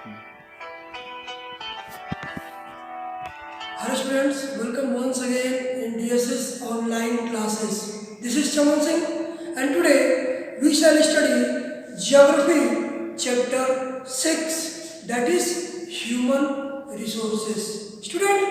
Hello students, welcome once again in DSS online classes. This is Chaman Singh and today we shall study Geography chapter 6, that is Human Resources. Student,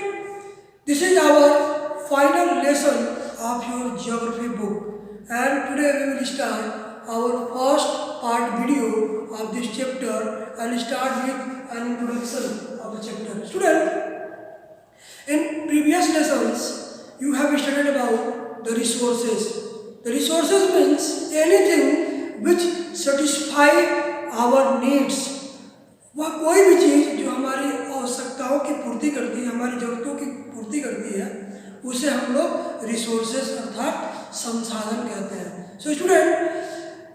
this is our final lesson of your geography book and today we will start our first part video of this chapter and start with an introduction of the chapter. Student, in previous lessons, you have studied about the resources. The resources means anything which satisfy our needs. वह कोई भी चीज़ जो हमारी आवश्यकताओं की पूर्ति करती है, हमारी ज़रूरतों की पूर्ति करती है, उसे हम लोग रिसोर्सेज अर्थात संसाधन कहते हैं. So student,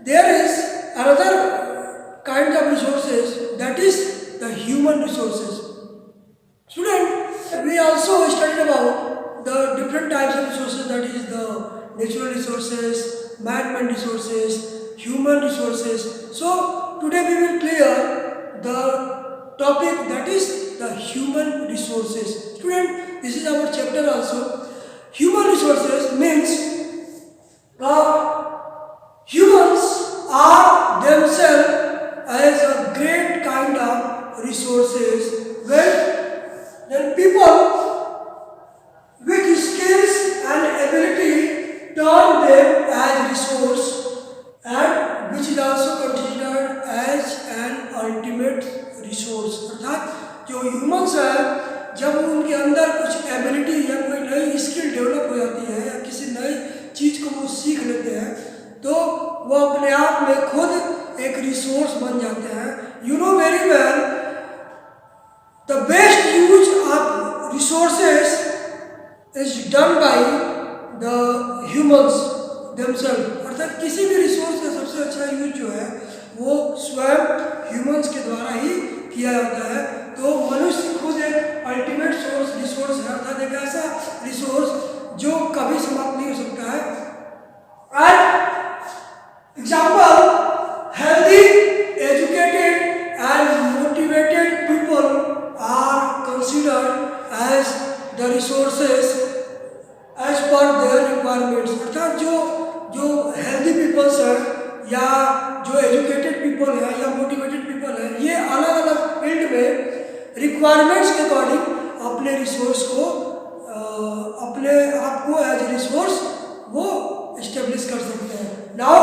there is another kind of resources, that is the human resources. Student, we also studied about the different types of resources, that is the natural resources, man-made resources, human resources. So today we will clear the topic, that is the human resources. Student, this is our chapter also. Human resources means humans are themselves as a great kind of resources when people with skills and ability turn them as resource, and which is also considered as an ultimate resource. अर्थात जो humans है, जब उनके अंदर कुछ ability या कोई नई स्किल डेवलप हो जाती है या किसी नई चीज़ को वो सीख लेते हैं, तो वो अपने आप में खुद एक रिसोर्स बन जाते हैं. You know very well, the best use of resources is done by the humans themselves. अर्थात किसी भी रिसोर्स का सबसे अच्छा यूज जो है वो स्वयं ह्यूमंस के द्वारा ही किया जाता है. तो मनुष्य खुद एक अल्टीमेट रिसोर्स है, अर्थात एक ऐसा रिसोर्स जो कभी समाप्त नहीं हो सकता है. And example, healthy, educated and motivated people are considered as the resources as per their requirements. अर्थात जो healthy peoples हैं या जो educated people हैं या motivated people हैं, ये अलग अलग फील्ड में requirements के अकॉर्डिंग अपने रिसोर्स को अपने आप को एज ए रिसोर्स वो इस्टेब्लिश कर सकते हैं. Now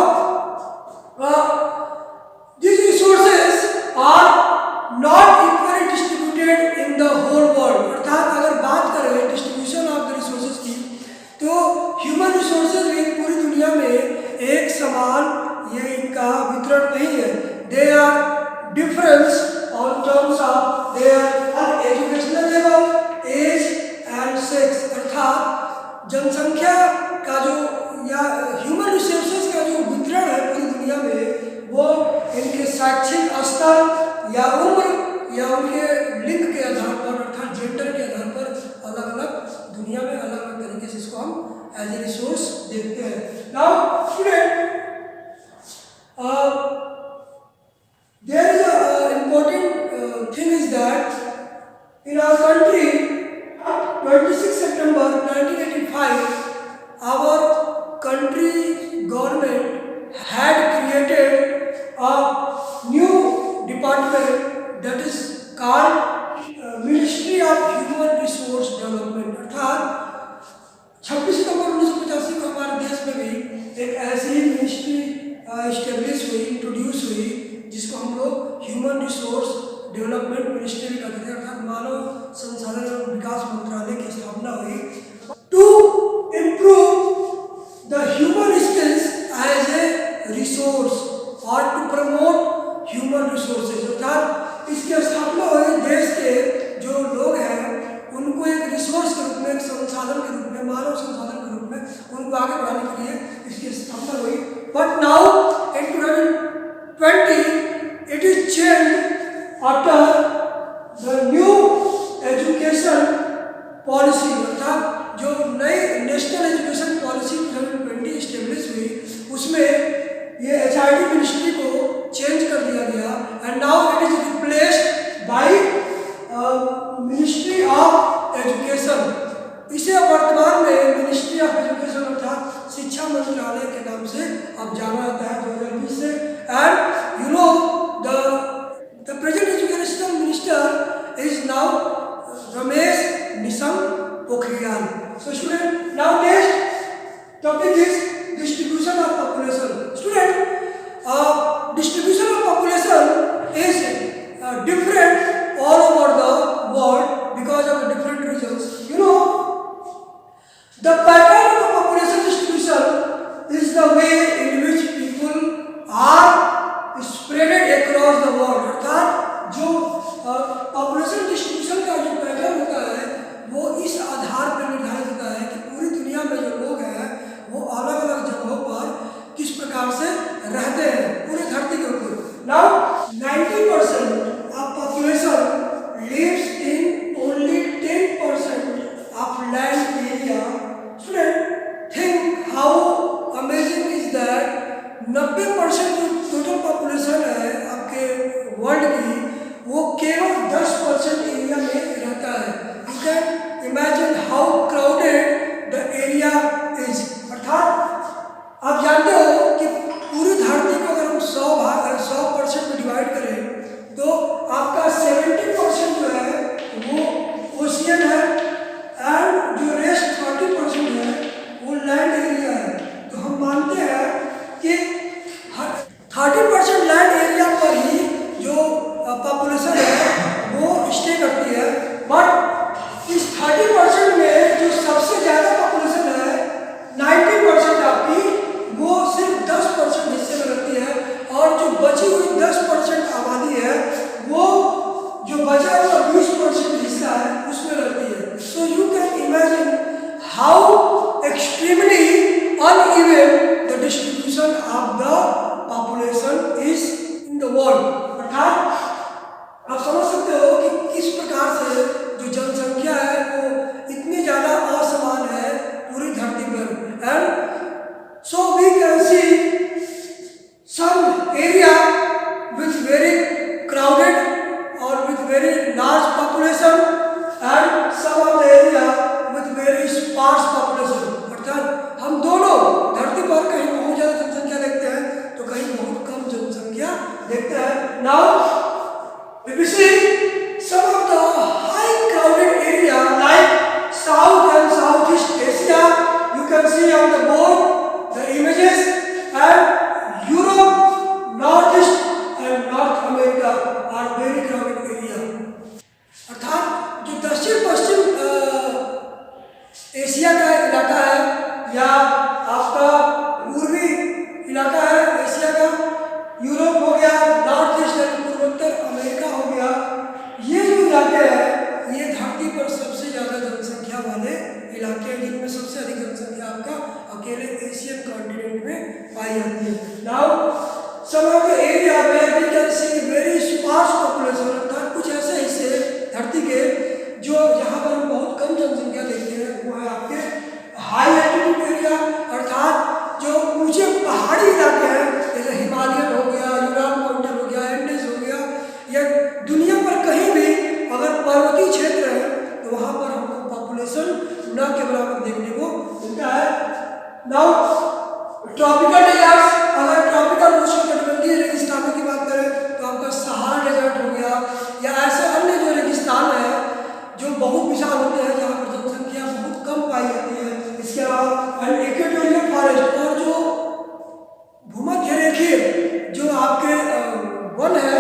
these resources are not equally distributed in the whole world. अर्थात अगर बात करें डिस्ट्रीब्यूशन ऑफ द रिसोर्सेज की, तो ह्यूमन रिसोर्सेज भी पूरी दुनिया में एक समान ये इनका वितरण नहीं है. They are difference on terms of their educational level, age and sex. अर्थात जनसंख्या का जो या ह्यूमन रिसोर्सेज का जो वितरण है पूरी दुनिया में, वो इनके शैक्षिक स्तर या उम्र या उनके लिंग के आधार पर अर्थात जेंडर के आधार पर अलग अलग दुनिया में अलग अलग तरीके से इसको हम एज ए रिसोर्स देखते हैं. Now student, there is a important thing is that in our country 26 September 1985 our country government had created a new department that is called Ministry of Human Resource Development. अर्थात 26 सितंबर 1985 को हमारे देश में भी एक ऐसी मिनिस्ट्री इस्टेब्लिश हुई, introduce हुई, जिसको हम लोग ह्यूमन रिसोर्स डेवलपमेंट मिनिस्ट्री कहते हैं. अर्थात मानव संसाधन एवं विकास मंत्रालय की स्थापना हुई to improve the human skills as a resource और टू प्रमोट ह्यूमन रिसोर्सेज. अर्थात इसकी स्थापना हुई देश के जो लोग हैं उनको एक रिसोर्स के रूप में, एक संसाधन के रूप में, मानव संसाधन के रूप में उनको आगे बढ़ाने के लिए इसकी स्थापना हुई. But now in 2020 it is change after the new education policy. अर्थात जो नई नेशनल एजुकेशन पॉलिसी 2020 इस्टेब्लिश हुई, उसमें ये HRD मिनिस्ट्री को चेंज कर दिया गया and now it is replaced world की, वो केवल 10% एरिया में रहता है। You can imagine how crowded the area is. अर्थात आप जानते हो कि पूरी धरती को अगर हम 100% में डिवाइड करें तो आपका 70% जो है वो ओशियन है एंड जो रेस्ट 30% है वो लैंड एरिया है। तो हम मानते हैं कि 30% लैंड एरिया पर ही जो पॉपुलेशन है वो स्टे करती है, बट इस 30% में जो सबसे ज़्यादा पॉपुलेशन है 90% आपकी, वो सिर्फ 10% हिस्से में रहती है, और जो बची हुई 10% आबादी है वो जो बचा हुआ 20% हिस्सा है उसमें रहती है। So you can imagine how extremely uneven the distribution of the population is in the world। अर्थात आप समझ सकते हो कि किस प्रकार से जो जनसंख्या है वो इतनी ज़्यादा असमान है पूरी धरती पर। And so we can see some area with very crowded or with very large population and some of the area with very sparse population। अर्थात हम दोनों धरती पर कहीं बहुत ज़्यादा जनसंख्या देखते हैं तो कहीं बहुत कम जनसंख्या देखते हैं। Now if you see some of the high crowded area like South and Southeast Asia, you can see on the board the images, and Europe, Northeast and North America are very crowded area। अर्थात जो दक्षिण पश्चिम Asia का इलाका है या आपका पूर्वी इलाका है एशिया का, यूरोप हो गया, नॉर्थ ईस्ट एंड पूर्वोत्तर अमेरिका हो गया, ये जो इलाके हैं ये धरती पर सबसे ज़्यादा जनसंख्या वाले इलाके हैं, जिनमें सबसे अधिक जनसंख्या आपका अकेले एशियन कॉन्टिनेंट में पाई जाती है। Now some of the area where we can see very sparse population. अर्थात कुछ ऐसे हिस्से धरती के जो जहाँ पर हम बहुत कम जनसंख्या देखते हैं वो है आपके हाई एल्टीट्यूड एरिया, अर्थात जो ऊंचे पहाड़ी इलाके हैं जैसे हिमालयन हो गया, यूरान माउंटेन हो गया, एंडीज हो गया, या दुनिया पर कहीं भी अगर पर्वतीय क्षेत्र है तो वहाँ पर हमको पॉपुलेशन न के बराबर देखने को मिलता है। नाउ ट्रॉपिकल एरियाज, अगर ट्रॉपिकल उष्णकटिबंधीय रेगिस्तानों की बात करें तो आपका सहारा डेजर्ट हो गया या ऐसे अन्य जो रेगिस्तान है जो बहुत विशाल होते हैं जहाँ पर जनसंख्या बहुत कम पाई जाती है। इसके अलावा इक्वेटोरियल फॉरेस्ट और जो भूमध्य रेखीय जो आपके वन है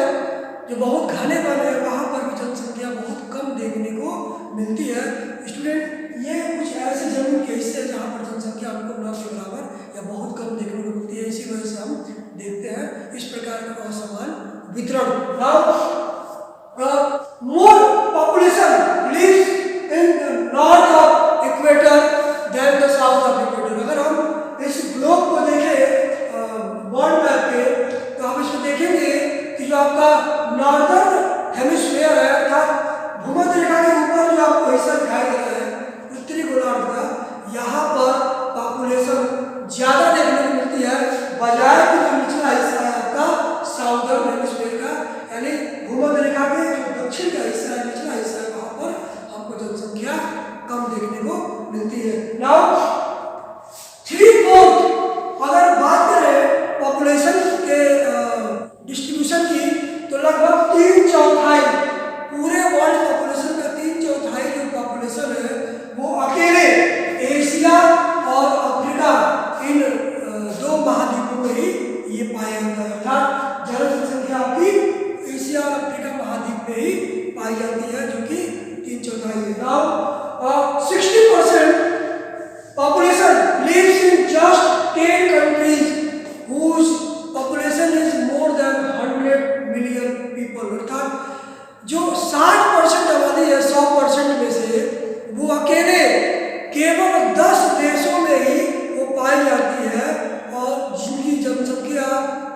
जो बहुत घने वन है वहाँ पर भी जनसंख्या बहुत कम देखने को मिलती है। स्टूडेंट, ये कुछ ऐसे जमीन के हिस्से जहाँ पर जनसंख्या हमको न के बराबर या बहुत कम देखने को मिलती है, इसी वजह से हम देखते हैं इस प्रकार का असमान वितरण। More population lives in the north of equator than the south of equator. अगर हम इस ग्लोब को देखें वर्ल्ड मैप पे तो हम इसमें देखेंगे कि जो आपका नॉर्दर्न हेमिस्फीयर है अर्थात भूमध्य रेखा के ऊपर जो आपको हिस्सा दिखाई दे रहा है उत्तरी गोलार्ध का, यहाँ पर पॉपुलेशन ज़्यादा देखने को मिलती है बजाय कि जो निचला हिस्सा है आपका साउदर्न हेमिस्फीयर का, यानी भूमध्य रेखा के जो दक्षिण का हिस्सा है, निचला हिस्सा है, वहाँ पर हमको जनसंख्या कम देखने को मिलती है। नाउ 3/4 अगर बात करें पॉपुलेशन के डिस्ट्रीब्यूशन की तो लगभग 3/4 पूरे वर्ल्ड पॉपुलेशन का 3/4 जो पॉपुलेशन है वो अकेले एशिया और अफ्रीका इन दो महाद्वीपों में ही ये पाया जाता है। अर्थात ज्यादा जनसंख्या आपकी एशिया और अफ्रीका महाद्वीप में ही पाई जाती है जो कि 3/4 है। Now 60% population lives in just 10 countries whose population is more than 100 million people। अर्थात जो 60% आबादी है 100% में से वो अकेले केवल 10 देशों में ही वो पाई जाती है और जिनकी जनसंख्या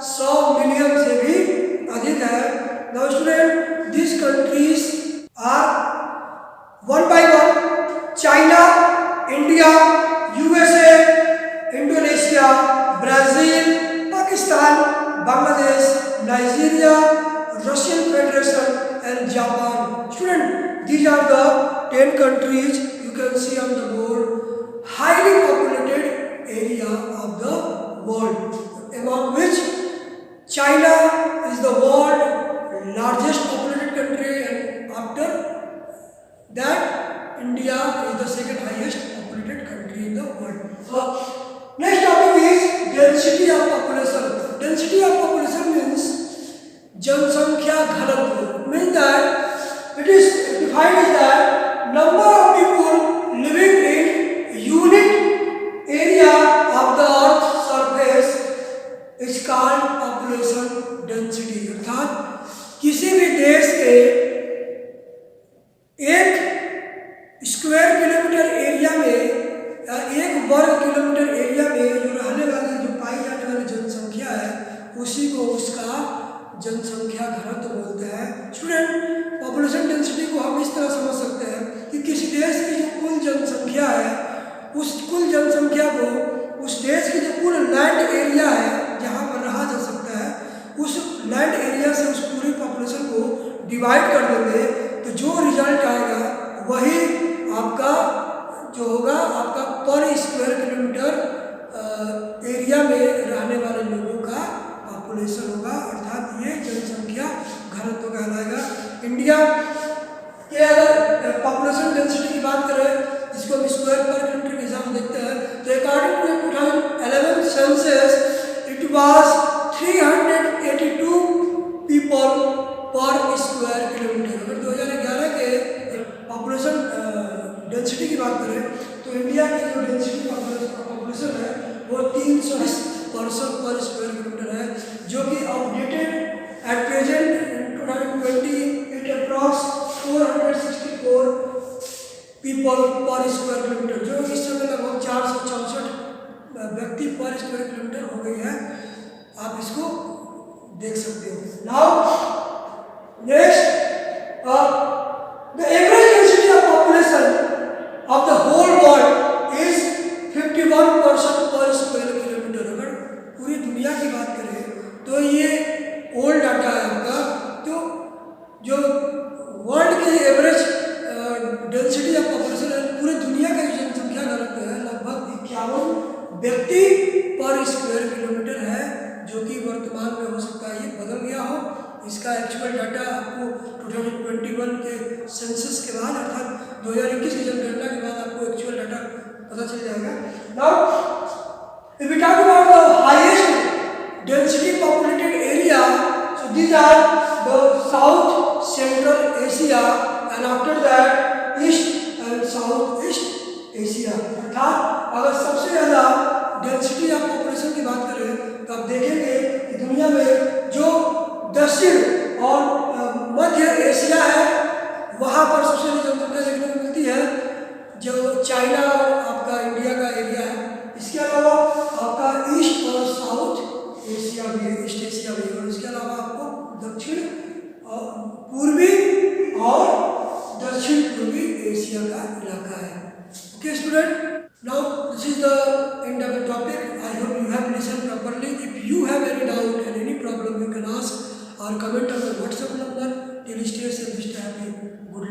100 मिलियन से भी अधिक है। Now student, these countries are one by one China, India, USA, Indonesia, Brazil, Pakistan, Bangladesh, Nigeria, Russian and Japan. Student, these are the 10 countries you can see on the board, highly populated area of the world, among which China is the world largest populated country, and after that India is the second highest populated country in the world. Next topic is density of population. Density of population means जनसंख्या घनत्व, means that it is defined as that number of people living in unit area of the earth surface is called population density. अर्थात किसी भी देश के एक square kilometre area में या एक वर्ग किलोमीटर एरिया में जो रहने वाली जो पाई जाने वाली जनसंख्या है उसी को उसका जनसंख्या घनत्व बोलते हैं। स्टूडेंट, पॉपुलेशन डेंसिटी को हम इस तरह समझ सकते हैं कि किसी देश की जो कुल जनसंख्या है उस कुल जनसंख्या को उस देश की जो पूरा लैंड एरिया है जहाँ पर रहा जा सकता है उस लैंड एरिया से उस पूरी पॉपुलेशन को डिवाइड कर देंगे, तो जो रिजल्ट आएगा वही आपका जो होगा आपका पर स्क्वायर किलोमीटर एरिया में रहने वाले लोगों का पॉपुलेशन होगा, अर्थात ये जनसंख्या घनत्व कहलाएगा। इंडिया के अगर पॉपुलेशन डेंसिटी की बात करें जिसको हम स्क्वायर पर किलोमीटर के हिसाब से देखते हैं, तो according to 2011 census it was 382 people per square kilometre. अगर 2011 के पॉपुलेशन डेंसिटी की बात करें तो इंडिया की जो डेंसिटी पॉपुलेशन है वो 320 पर्सन पर स्क्वायर किलोमीटर है, जो कि updated at present in 2020 it approx 464 people per square kilometre, जो इस समय लगभग 464 व्यक्ति पर स्क्वायर किलोमीटर हो गई है। आप इसको देख सकते हो। Now next, the average density of population of the whole world is 51% पर स्क्वायर किलोमीटर। अगर पूरी दुनिया की बात करें तो ये ओल्ड डाटा है आपका, तो जो वर्ल्ड की एवरेज डेंसिटी ऑफ पॉपुलेशन है पूरी दुनिया का जनसंख्या घनत्व है लगभग 51 व्यक्ति पर स्क्वायर किलोमीटर है, जो कि वर्तमान में हो सकता है ये बदल गया हो। इसका एक्चुअल डाटा आपको 2021 के सेंसस के बाद अर्थात 2021 की जनगणना के बाद आपको एक्चुअल डाटा पता चल जाएगा। Now if we talk about the highest density populated area, so these are the south central Asia and after that east and south east Asia. अर्थात अगर सबसे ज़्यादा डेंसिटी ऑफ पॉपुलेशन की बात करें तो आप देखेंगे कि दुनिया में जो दक्षिण और मध्य एशिया है वहाँ पर सबसे ज़्यादा जनसंख्या देखने को मिलती है, जो चाइना और आपका इंडिया का एरिया है। इसके अलावा आपका ईस्ट और साउथ एशिया भी है, ईस्ट एशिया भी है, और इसके अलावा आपको दक्षिण और पूर्वी और दक्षिण पूर्वी एशिया का इलाका है। Okay student, now this is the end of the topic. I hope you have listened properly. If you have any doubt and any problem, you can ask or comment on my WhatsApp number. Till stay safe, stay happy. Good luck.